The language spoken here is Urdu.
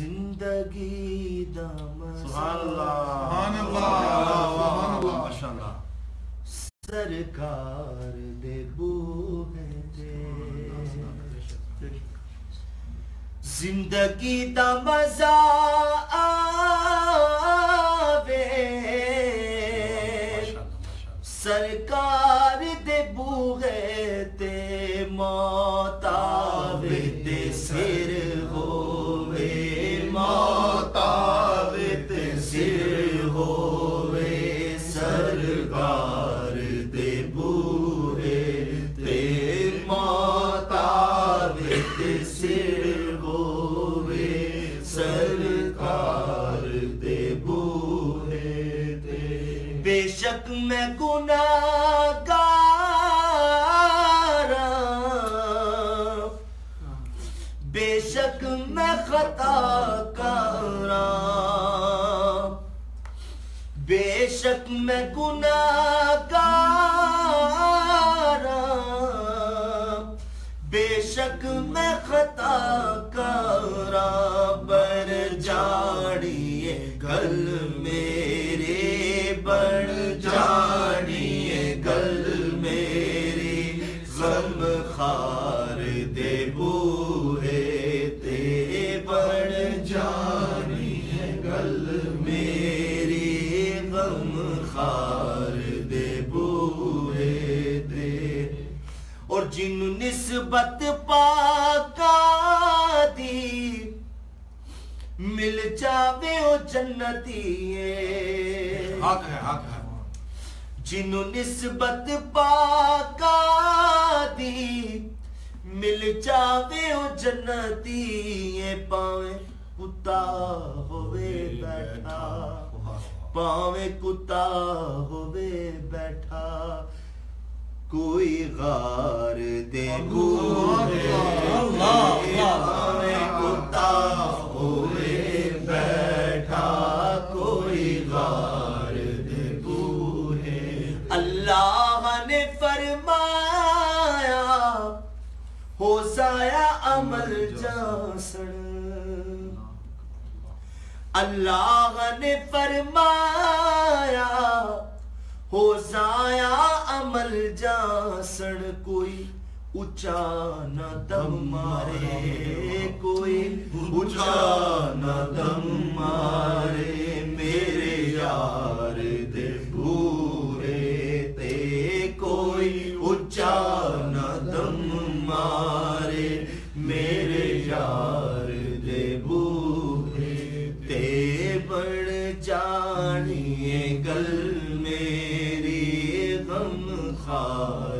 زندگی دا مزہ سبحان اللہ سبحان اللہ ماشاءاللہ سرکار دے بوہے تے زندگی دا مزہ آوے سرکار دے بوہے تے موت آوے تے سر ہووے موت آوے تے سر ہووے سرکار دے بوہے تے موت آوے تے سر ہووے سرکار دے بوہے تے بے شک میں گناہگار بے شک میں خطا کاراں بے شک میں گناہگار بے شک میں خطا کاراں بڑھ جاڑیے گل میرے بڑھ جاڑیے گل میری غم خار دے بوہے تے بڑھ جاڑیے گل میری غم خار دے بوہے تے اور جنوں نسبت پاکاں دی مل جاوے او جنتی حق ہے حق ہے جنوں نسبت پاکاں دی مل جاوے او جنتی پاویں کتا ہووے بیٹھا پاویں کتا ہووے بیٹھا کوئی غار دے بوہے پاویں کتا ہووے بیٹھا کوئی غار دے بوہے اللہ نے فرمایا ہو ضائع عمل جاسن اللہ نے فرمایا ہو ضائع عمل جاسن کوئی اچھا نہ دم مارے کوئی اچھا نہ دم مارے میرے یار دے بوہے تے کوئی اچھا نہ دم مارے میرے یار دے بوہے تے بڑھ جانیے گل میری غم خار